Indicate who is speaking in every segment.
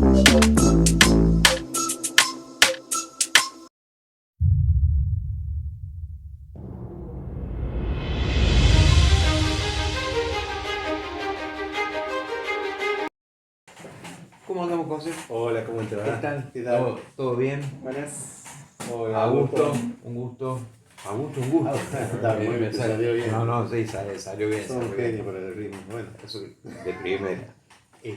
Speaker 1: ¿Cómo andamos, José?
Speaker 2: Hola, ¿cómo te va?
Speaker 1: ¿Qué tal?
Speaker 2: ¿Qué tal?
Speaker 1: ¿Todo bien?
Speaker 2: Buenas. Hola,
Speaker 1: A gusto, un gusto. A gusto, un gusto.
Speaker 2: Está muy bien, te salió bien.
Speaker 1: No, sí, salió bien.
Speaker 2: Son un
Speaker 1: Salió bien.
Speaker 2: genio para el ritmo. Bueno,
Speaker 1: Eso de primera.
Speaker 2: el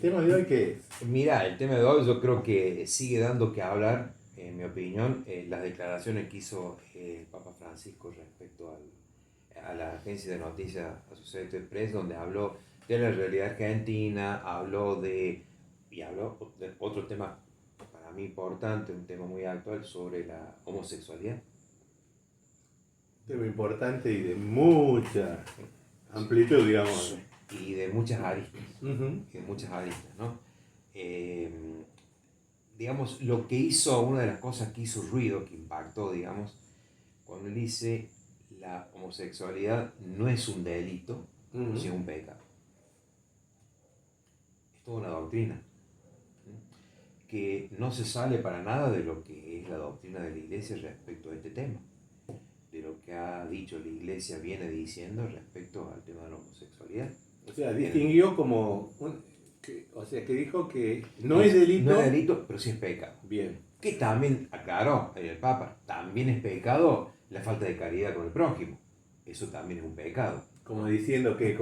Speaker 2: tema de hoy, ¿qué es?
Speaker 1: Mira, el tema de hoy yo creo que sigue dando que hablar, en mi opinión, las declaraciones que hizo el Papa Francisco respecto a la agencia de noticias Associated Press, donde habló de la realidad argentina, habló de otro tema para mí importante, un tema muy actual sobre la homosexualidad.
Speaker 2: Tema importante y de mucha amplitud, digamos.
Speaker 1: Y de muchas aristas,
Speaker 2: Uh-huh.
Speaker 1: ¿no? Digamos, lo que hizo, una de las cosas que hizo ruido, que impactó, digamos, cuando él dice la homosexualidad no es un delito,
Speaker 2: Uh-huh.
Speaker 1: sino un pecado. Es toda una doctrina, ¿sí? Que no se sale para nada de lo que es la doctrina de la Iglesia respecto a este tema, de lo que ha dicho la Iglesia, viene diciendo respecto al tema de la homosexualidad.
Speaker 2: O sea, distinguió como... o sea, que dijo que no es delito.
Speaker 1: No es delito, pero sí es pecado.
Speaker 2: Bien.
Speaker 1: Que también, aclaró el Papa, también es pecado la falta de caridad con el prójimo. Eso también es un pecado.
Speaker 2: Como diciendo que,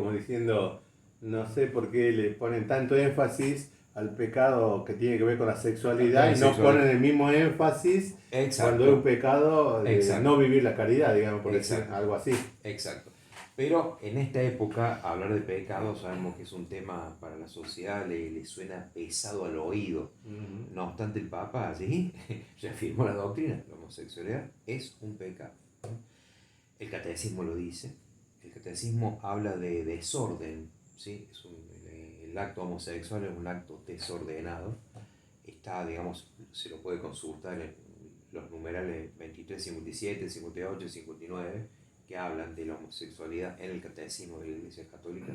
Speaker 2: no sé por qué le ponen tanto énfasis al pecado que tiene que ver con la sexualidad y no ponen el mismo énfasis cuando es un pecado de no vivir la caridad, digamos, por decir algo así.
Speaker 1: Exacto. Pero en esta época hablar de pecado sabemos que es un tema para la sociedad, le suena pesado al oído.
Speaker 2: Uh-huh.
Speaker 1: No obstante, el Papa allí reafirmó la doctrina, la homosexualidad es un pecado. El catecismo lo dice, el catecismo habla de desorden, ¿sí? El acto homosexual es un acto desordenado, está, digamos, se lo puede consultar en los numerales 23, 57, 58 y 59, que hablan de la homosexualidad en el catecismo de la Iglesia Católica.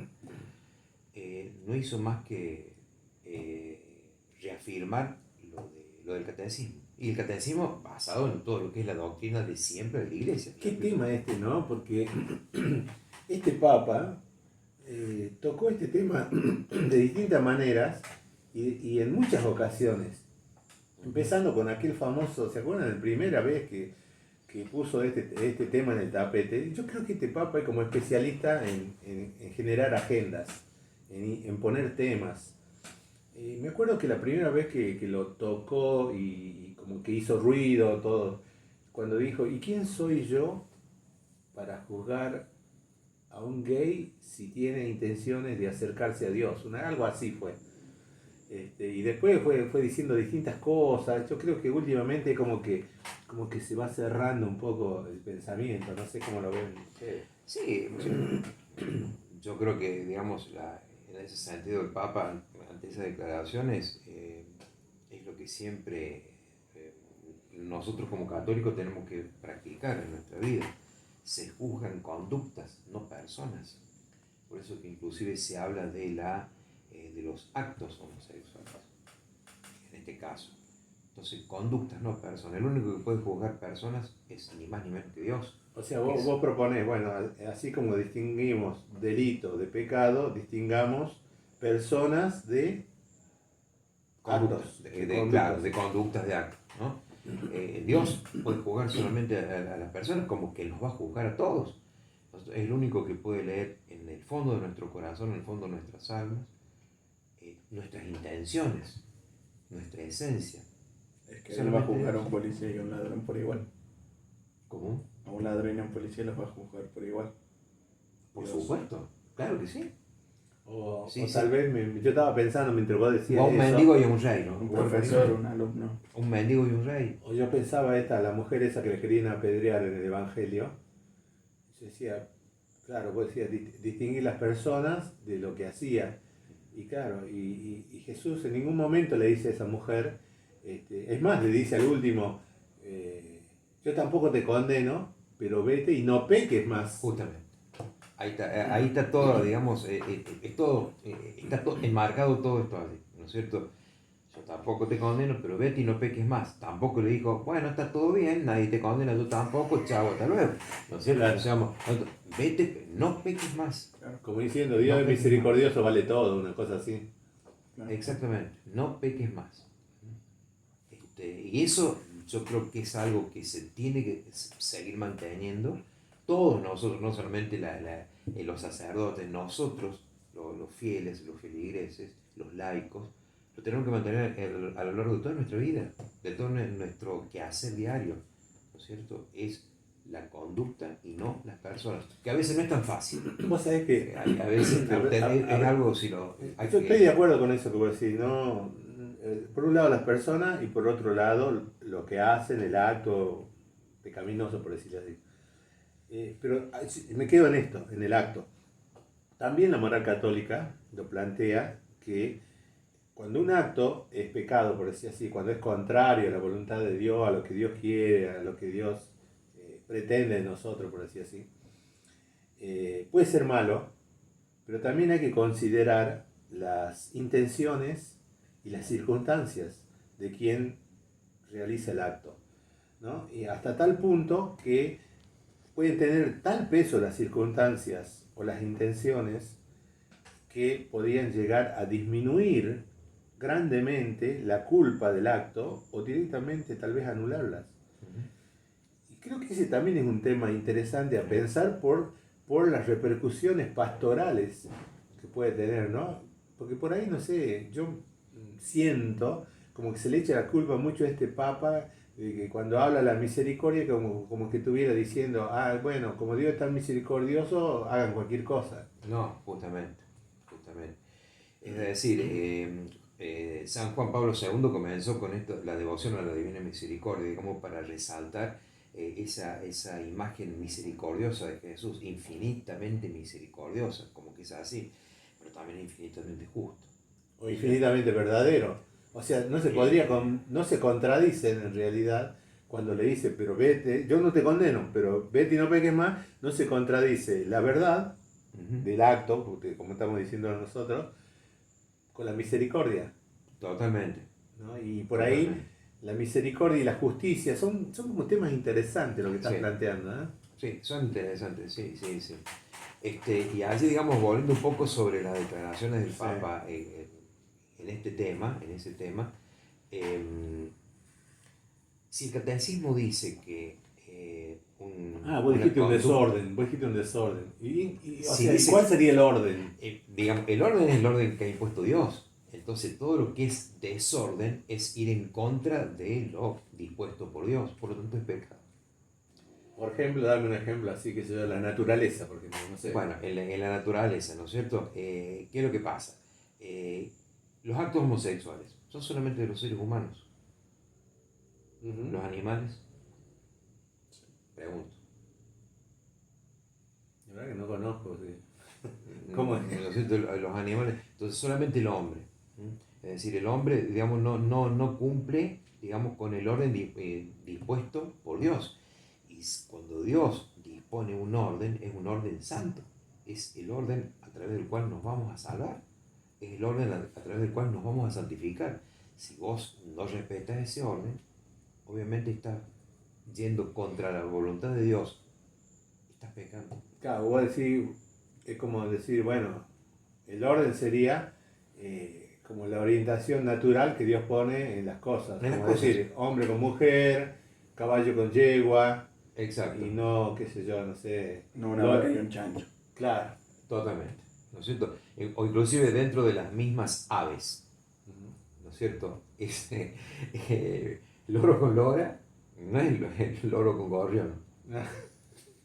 Speaker 1: No hizo más que reafirmar lo del catecismo. Y el catecismo basado en todo lo que es la doctrina de siempre de la Iglesia.
Speaker 2: ¿Qué tema ¿no? Porque este Papa tocó este tema de distintas maneras y en muchas ocasiones. Empezando con aquel famoso, ¿se acuerdan? La primera vez que puso este tema en el tapete. Yo creo que este Papa es como especialista en generar agendas, en poner temas. Me acuerdo que la primera vez que lo tocó y como que hizo ruido, todo, cuando dijo, ¿y quién soy yo para juzgar a un gay si tiene intenciones de acercarse a Dios? Algo así fue. Y después fue diciendo distintas cosas. Yo creo que últimamente como que se va cerrando un poco el pensamiento. No sé cómo lo ven ustedes.
Speaker 1: Sí, yo creo que, digamos, en ese sentido el Papa, ante esas declaraciones, es lo que siempre nosotros como católicos tenemos que practicar en nuestra vida. Se juzgan conductas, no personas. Por eso que inclusive se habla de los actos homosexuales, en este caso. Entonces, conductas, no personas. El único que puede juzgar personas es ni más ni menos que Dios.
Speaker 2: O sea, vos proponés, bueno, así como distinguimos delito de pecado, distingamos personas de
Speaker 1: conductas,
Speaker 2: actos.
Speaker 1: Claro, de conductas, de actos, ¿no? Dios puede juzgar solamente a las personas, como que nos va a juzgar a todos. Entonces, es el único que puede leer en el fondo de nuestro corazón, en el fondo de nuestras almas, nuestras intenciones, nuestra esencia.
Speaker 3: Es que él va a juzgar a un policía y a un ladrón por igual.
Speaker 1: ¿Cómo?
Speaker 3: A un ladrón y a un policía los va a juzgar por igual.
Speaker 1: Por supuesto, claro que sí.
Speaker 2: O tal vez yo estaba pensando mientras vos decías
Speaker 1: o un mendigo y un rey, ¿no?
Speaker 3: Un profesor, un alumno.
Speaker 1: Un mendigo y un rey.
Speaker 2: O yo pensaba la mujer esa que le querían apedrear en el Evangelio. Yo decía, claro, vos decías distinguir las personas de lo que hacía. Y claro, y Jesús en ningún momento le dice a esa mujer, es más, le dice al último, yo tampoco te condeno, pero vete y no peques más.
Speaker 1: Justamente. Ahí está todo, digamos, está todo enmarcado todo esto así, ¿no es es cierto? Yo tampoco te condeno, pero vete y no peques más. Tampoco le dijo, bueno, está todo bien, nadie te condena, tú tampoco, chao, hasta luego. ¿No es cierto?
Speaker 2: Claro.
Speaker 1: O sea, vete, no peques más.
Speaker 2: Como diciendo, Dios es misericordioso, vale todo, una cosa así.
Speaker 3: Claro.
Speaker 1: Exactamente, no peques más. Y eso yo creo que es algo que se tiene que seguir manteniendo. Todos nosotros, no solamente los sacerdotes, nosotros, los fieles, los feligreses, los laicos, lo tenemos que mantener a lo largo de toda nuestra vida, de todo nuestro quehacer diario, ¿no es cierto? Es la conducta y no las personas, que a veces no es tan fácil.
Speaker 2: Vos sabés que
Speaker 1: A veces es algo si lo...
Speaker 2: yo estoy de acuerdo con eso que vos decís, ¿no? Por un lado las personas y por otro lado lo que hacen, el acto pecaminoso, por decirlo así. Pero me quedo en esto, en el acto. También la moral católica lo plantea que cuando un acto es pecado, por decir así, cuando es contrario a la voluntad de Dios, a lo que Dios quiere, a lo que Dios pretende de nosotros, por decir así, puede ser malo, pero también hay que considerar las intenciones y las circunstancias de quien realiza el acto, ¿no? Y hasta tal punto que pueden tener tal peso las circunstancias o las intenciones que podrían llegar a disminuir grandemente la culpa del acto o directamente tal vez anularlas. Y creo que ese también es un tema interesante a pensar por las repercusiones pastorales que puede tener, ¿no? Porque por ahí, no sé, yo siento como que se le echa la culpa mucho a este Papa, que cuando habla de la misericordia como que estuviera diciendo, bueno, como Dios es tan misericordioso, hagan cualquier cosa.
Speaker 1: No, justamente. Es decir, San Juan Pablo II comenzó con esto, la devoción a la Divina Misericordia, como para resaltar esa imagen misericordiosa de Jesús, infinitamente misericordiosa, como que es así, pero también infinitamente justo.
Speaker 2: O infinitamente verdadero. O sea, no se contradicen en realidad cuando le dice, pero vete, yo no te condeno, pero vete y no peques más, no se contradice la verdad del acto, porque como estamos diciendo nosotros, con la misericordia.
Speaker 1: Totalmente.
Speaker 2: ¿No? Y por ahí la misericordia y la justicia son como temas interesantes lo que estás planteando, ¿eh?
Speaker 1: Sí, son interesantes, sí. Y allí, digamos, volviendo un poco sobre las declaraciones del Papa en ese tema, si el catecismo dice que
Speaker 2: vos dijiste un desorden. O sea,
Speaker 1: dice
Speaker 2: ¿cuál sería el orden?
Speaker 1: Digamos, el orden es el orden que ha impuesto Dios. Entonces, todo lo que es desorden es ir en contra de lo dispuesto por Dios. Por lo tanto, es pecado.
Speaker 2: Por ejemplo, dame un ejemplo así que sea la naturaleza, porque no sé.
Speaker 1: Bueno, en la naturaleza, ¿no es cierto? ¿Qué es lo que pasa? Los actos homosexuales son solamente de los seres humanos. ¿Los animales? Pregunto.
Speaker 2: La verdad que no conozco. Sí. ¿Cómo es?
Speaker 1: ¿No es cierto? Los animales, entonces solamente el hombre. Es decir, el hombre, digamos, no cumple, digamos, con el orden dispuesto por Dios. Y cuando Dios dispone un orden, es un orden santo. Es el orden a través del cual nos vamos a salvar. Es el orden a través del cual nos vamos a santificar. Si vos no respetas ese orden, obviamente estás yendo contra la voluntad de Dios. Estás pecando.
Speaker 2: Claro, vos decís, es como decir, bueno, el orden sería como la orientación natural que Dios pone en las cosas.
Speaker 1: En
Speaker 2: como
Speaker 1: las
Speaker 2: decir,
Speaker 1: cosas.
Speaker 2: hombre con mujer, caballo con yegua.
Speaker 1: Exacto.
Speaker 2: Y no, qué sé yo, no sé.
Speaker 3: No una vaca y un chancho.
Speaker 2: Claro.
Speaker 1: Totalmente. ¿No es cierto? O inclusive dentro de las mismas aves. ¿No es cierto? Loro con lora no es el loro con gorrión.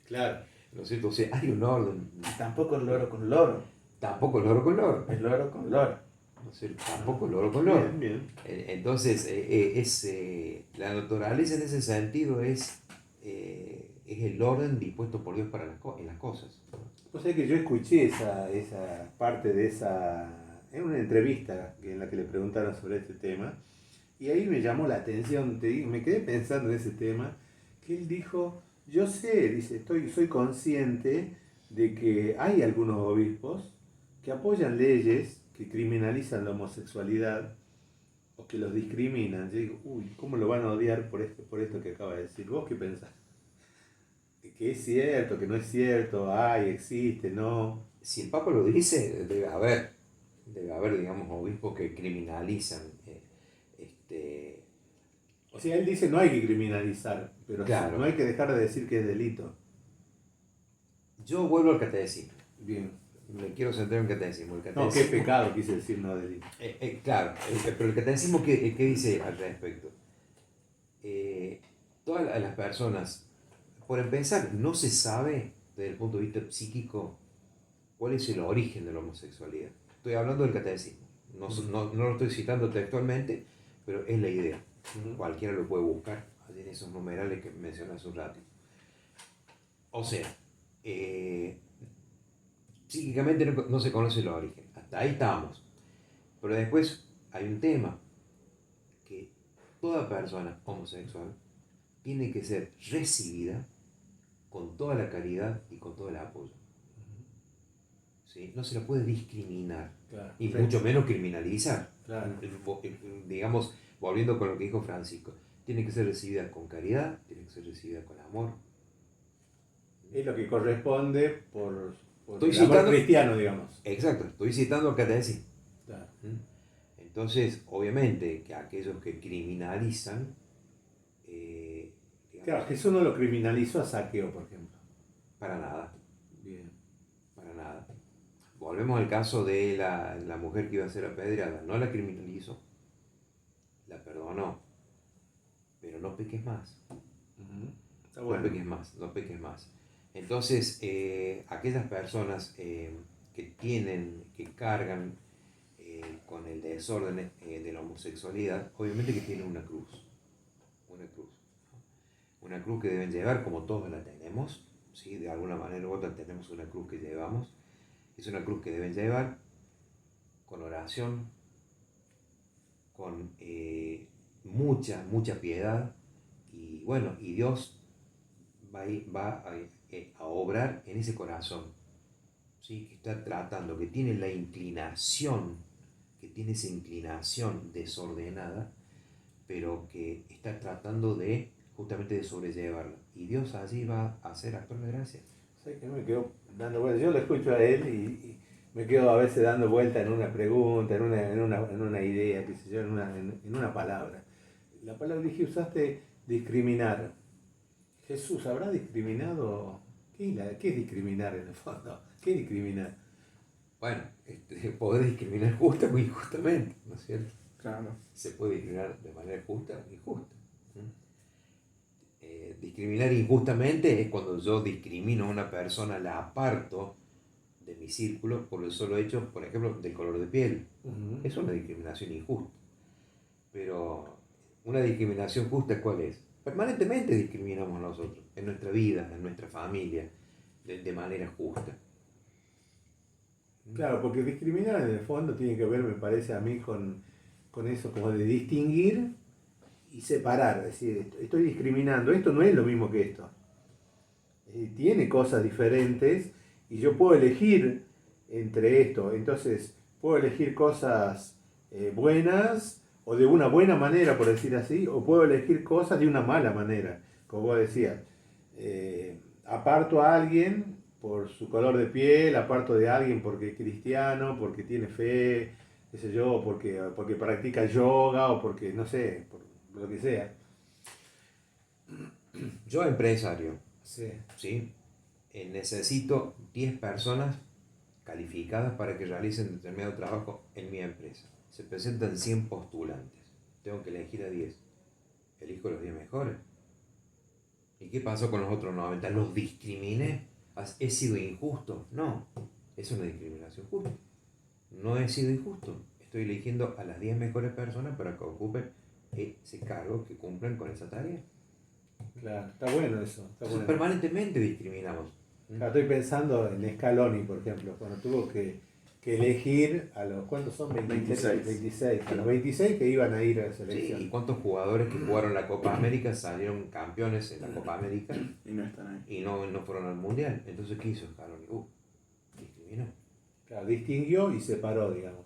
Speaker 2: Claro.
Speaker 1: ¿No es cierto? O sea, hay un orden.
Speaker 3: Tampoco el loro con loro.
Speaker 1: Tampoco el loro con loro.
Speaker 3: El loro con loro.
Speaker 1: ¿No es cierto? Tampoco el loro con loro.
Speaker 2: Bien.
Speaker 1: Entonces, la naturaleza en ese sentido es el orden dispuesto por Dios en las cosas.
Speaker 2: Pues es que yo escuché esa parte de en una entrevista en la que le preguntaron sobre este tema, y ahí me llamó la atención, me quedé pensando en ese tema, que él dijo, yo sé, dice, soy consciente de que hay algunos obispos que apoyan leyes que criminalizan la homosexualidad o que los discriminan, yo digo, uy, ¿cómo lo van a odiar por esto que acaba de decir? ¿Vos qué pensás? ¿Que es cierto, que no es cierto? Ay, existe, no.
Speaker 1: Si el Papa lo dice, debe haber, digamos, obispos que criminalizan.
Speaker 2: O sea, él dice no hay que criminalizar, pero
Speaker 1: Claro.
Speaker 2: no hay que dejar de decir que es delito.
Speaker 1: Yo vuelvo al catecismo.
Speaker 2: Bien.
Speaker 1: Me quiero centrar en el catecismo. El
Speaker 2: No,
Speaker 1: catecismo
Speaker 2: qué pecado, quise decir no delito.
Speaker 1: Claro, pero el catecismo, ¿qué dice al respecto? Todas las personas, por empezar, no se sabe desde el punto de vista psíquico cuál es el origen de la homosexualidad. Estoy hablando del catecismo. No lo estoy citando textualmente, pero es la idea. Cualquiera lo puede buscar allí en esos numerales que mencioné hace un rato. O sea, psíquicamente no se conoce el origen. Hasta ahí estamos. Pero después hay un tema, que toda persona homosexual tiene que ser recibida con toda la caridad y con todo el apoyo. ¿Sí? No se la puede discriminar,
Speaker 2: Claro.
Speaker 1: y mucho menos criminalizar.
Speaker 2: Claro.
Speaker 1: Digamos, volviendo con lo que dijo Francisco, tiene que ser recibida con caridad, tiene que ser recibida con amor.
Speaker 2: Es lo que corresponde por
Speaker 1: Estoy
Speaker 2: el amor
Speaker 1: citando-
Speaker 2: cristiano, digamos.
Speaker 1: Exacto, estoy citando al catecismo.
Speaker 2: Claro.
Speaker 1: Entonces, obviamente, que aquellos que criminalizan, digamos,
Speaker 2: Claro, Jesús no lo criminalizó a Saqueo, por ejemplo.
Speaker 1: para nada,
Speaker 2: Bien.
Speaker 1: para nada. Volvemos al caso de la mujer que iba a ser apedreada. No la criminalizó, la perdonó, pero no peques más.
Speaker 2: Está bueno.
Speaker 1: No peques más. Entonces, aquellas personas que cargan con el desorden de la homosexualidad, obviamente que tienen una cruz. Una cruz que deben llevar, como todos la tenemos, ¿sí? De alguna manera u otra tenemos una cruz que llevamos. Es una cruz que deben llevar con oración, con mucha piedad, y bueno, y Dios va a obrar en ese corazón, ¿sí? Que está tratando, que tiene esa inclinación desordenada, pero que está tratando justamente de sobrellevarla, y Dios allí va a hacer actor de gracia.
Speaker 2: ¿Sabes qué? Me quedo dando vueltas. Yo lo escucho a él y me quedo a veces dando vueltas en una pregunta, en una idea, qué sé yo, en una palabra. La palabra que usaste, discriminar. Jesús, ¿habrá discriminado? ¿Qué es discriminar en el fondo? ¿Qué es discriminar?
Speaker 1: Bueno, poder discriminar justa o injustamente, ¿no es cierto?
Speaker 3: Claro.
Speaker 1: Se puede discriminar de manera justa o injusta. Discriminar injustamente es cuando yo discrimino a una persona, la aparto de mi círculo por el solo hecho, por ejemplo, del color de piel. Es una discriminación injusta. Pero una discriminación justa, ¿cuál es? Permanentemente discriminamos nosotros, en nuestra vida, en nuestra familia, de manera justa.
Speaker 2: Claro, porque discriminar en el fondo tiene que ver, me parece a mí, con eso como de distinguir y separar. Es decir, estoy discriminando, esto no es lo mismo que esto. Tiene cosas diferentes y yo puedo elegir entre esto. Entonces, puedo elegir cosas buenas o de una buena manera, por decir así, o puedo elegir cosas de una mala manera, como vos decías. Aparto a alguien por su color de piel, aparto de alguien porque es cristiano, porque tiene fe, qué sé yo, porque practica yoga o porque, no sé, por lo que sea.
Speaker 1: Yo, empresario,
Speaker 2: Sí.
Speaker 1: ¿sí? Necesito 10 personas calificadas para que realicen determinado trabajo en mi empresa. Se presentan 100 postulantes. Tengo que elegir a 10. Elijo los 10 mejores. ¿Y qué pasó con los otros 90? ¿Los discriminé? ¿He sido injusto? No, es una discriminación justa. No he sido injusto. Estoy eligiendo a las 10 mejores personas para que ocupen ese cargo, que cumplan con esa tarea.
Speaker 2: Claro, está bueno eso. Está
Speaker 1: Entonces,
Speaker 2: bueno.
Speaker 1: permanentemente discriminamos.
Speaker 2: Claro, estoy pensando en Scaloni, por ejemplo, cuando tuvo que elegir a los, ¿cuántos son? 26. A los 26 que iban a ir a la
Speaker 1: Sí,
Speaker 2: selección.
Speaker 1: ¿y cuántos jugadores que jugaron la Copa América salieron campeones en la Copa América
Speaker 3: Y no están ahí.
Speaker 1: y no fueron al Mundial? Entonces, ¿qué hizo Scaloni? Discriminó.
Speaker 2: Claro, distinguió y separó, digamos.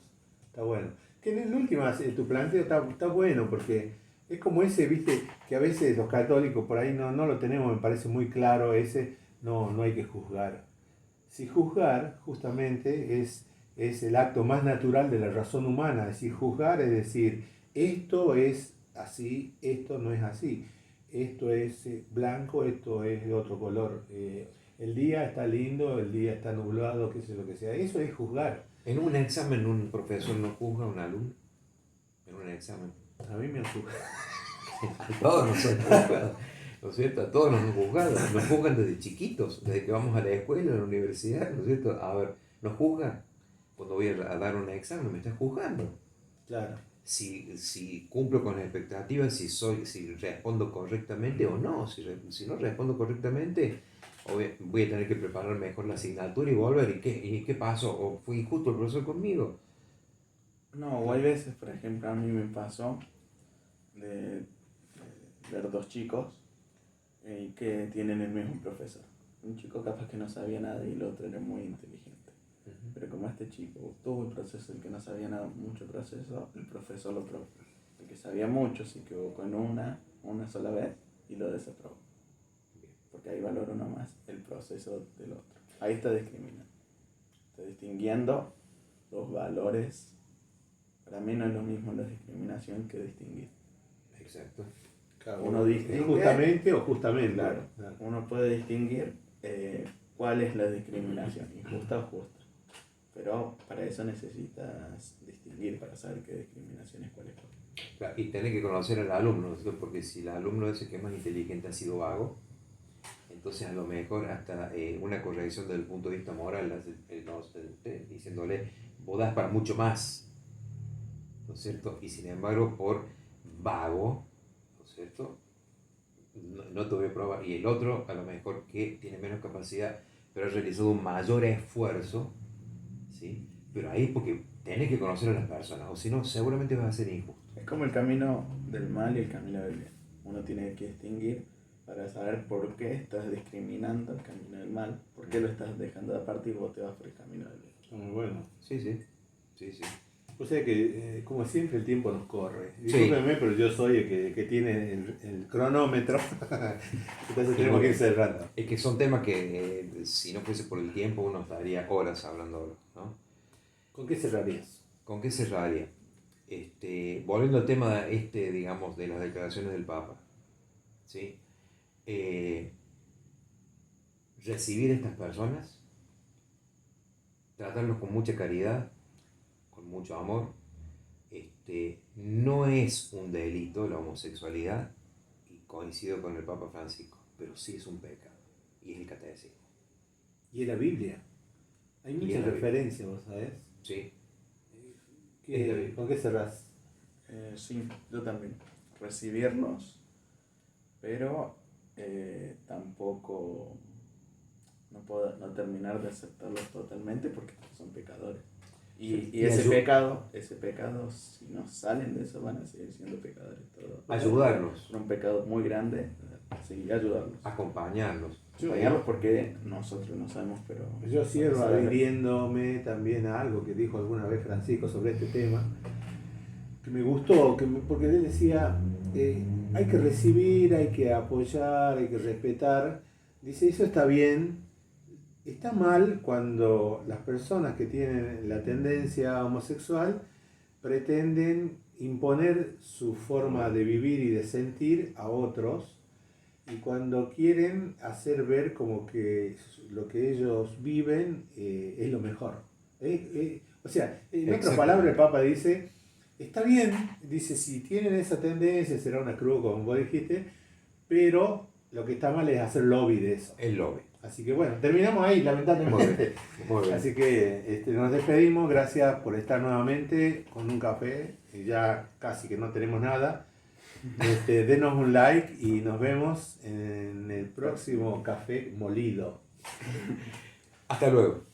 Speaker 2: Está bueno. Que en última, tu planteo está bueno porque es como ese, viste, que a veces los católicos por ahí no lo tenemos, me parece muy claro ese, no hay que juzgar. Si juzgar justamente es el acto más natural de la razón humana, es decir, juzgar es decir, esto es así, esto no es así, esto es blanco, esto es de otro color, el día está lindo, el día está nublado, qué sé lo que sea, eso es juzgar.
Speaker 1: En un examen un profesor no juzga a un alumno. En un examen.
Speaker 2: A mí me han juzgado.
Speaker 1: A todos nos han juzgado. ¿No es cierto? A todos nos han juzgado. Nos juzgan desde chiquitos, desde que vamos a la escuela, a la universidad, ¿no es cierto? A ver, nos juzgan. Cuando voy a dar un examen, me están juzgando.
Speaker 2: Claro.
Speaker 1: Si cumplo con las expectativas, si respondo correctamente o no. Si no respondo correctamente, voy a tener que preparar mejor la asignatura y volver. ¿Y qué pasó? ¿O fue injusto el profesor conmigo?
Speaker 3: No, o hay veces, por ejemplo, a mí me pasó de ver dos chicos que tienen el mismo profesor. Un chico capaz que no sabía nada y el otro era muy inteligente. Pero como este chico tuvo el proceso, el que no sabía nada, mucho proceso, el profesor lo probó. El que sabía mucho se equivocó en una sola vez y lo desaprobó. Porque ahí valora uno más el proceso del otro. Ahí está discriminando. Está distinguiendo los valores. Para mí no es lo mismo la discriminación que distinguir.
Speaker 1: Exacto.
Speaker 2: Claro,
Speaker 3: Uno distingue,
Speaker 2: injustamente o justamente.
Speaker 3: claro, uno puede distinguir cuál es la discriminación, injusta o justa. Pero para eso necesitas distinguir para saber qué discriminación es cuál es cuál.
Speaker 1: Claro, y tener que conocer al alumno, ¿no es cierto? Porque si el alumno ese que es más inteligente ha sido vago, entonces a lo mejor hasta una corrección desde el punto de vista moral, diciéndole, vos das para mucho más, ¿no es cierto? Y sin embargo, por vago, ¿no es cierto? No te voy a probar. Y el otro, a lo mejor que tiene menos capacidad, pero ha realizado un mayor esfuerzo, ¿sí? Pero ahí es porque tenés que conocer a las personas, o si no, seguramente vas a ser injusto.
Speaker 3: Es como el camino del mal y el camino del bien. Uno tiene que distinguir para saber por qué estás discriminando el camino del mal, por qué lo estás dejando de aparte y vos te vas por el camino del bien.
Speaker 2: Muy bueno.
Speaker 1: Sí.
Speaker 2: O sea que, como siempre, el tiempo nos corre. Discúlpeme, pero yo soy el que tiene el cronómetro. Entonces tenemos que ir cerrando.
Speaker 1: Es que son temas que, si no fuese por el tiempo, uno estaría horas hablando, ¿no?
Speaker 2: ¿Con qué cerrarías?
Speaker 1: ¿Con qué cerraría? Volviendo al tema digamos, de las declaraciones del Papa, ¿sí? Recibir a estas personas, tratarlos con mucha caridad, con mucho amor. No es un delito la homosexualidad, y coincido con el Papa Francisco, pero sí es un pecado, y es el catecismo.
Speaker 2: Y en la Biblia. Hay muchas referencias, ¿vos sabés?
Speaker 1: Sí.
Speaker 2: ¿Con qué cerrás?
Speaker 3: Sí, yo también. Recibirlos, pero tampoco no terminar de aceptarlos totalmente porque son pecadores. Y ese pecado, si no salen de eso, van a seguir siendo pecadores todos.
Speaker 1: Ayudarlos.
Speaker 3: Un pecado muy grande, sí, ayudarlos.
Speaker 1: Acompañarlos.
Speaker 3: Acompañarlos porque nosotros no sabemos, pero...
Speaker 2: Yo cierro adhiriéndome también a algo que dijo alguna vez Francisco sobre este tema, que me gustó, porque él decía, hay que recibir, hay que apoyar, hay que respetar. Dice, eso está bien. Está mal cuando las personas que tienen la tendencia homosexual pretenden imponer su forma de vivir y de sentir a otros, y cuando quieren hacer ver como que lo que ellos viven es lo mejor. O sea, en otras palabras, el Papa dice, está bien, dice, si tienen esa tendencia será una cruz, como vos dijiste, pero lo que está mal es hacer lobby de eso.
Speaker 1: El lobby.
Speaker 2: Así que bueno, terminamos ahí, lamentablemente.
Speaker 1: Muy bien.
Speaker 2: Así que nos despedimos, gracias por estar nuevamente con un café, ya casi que no tenemos nada. Denos un like y nos vemos en el próximo Café Molido.
Speaker 1: Hasta luego.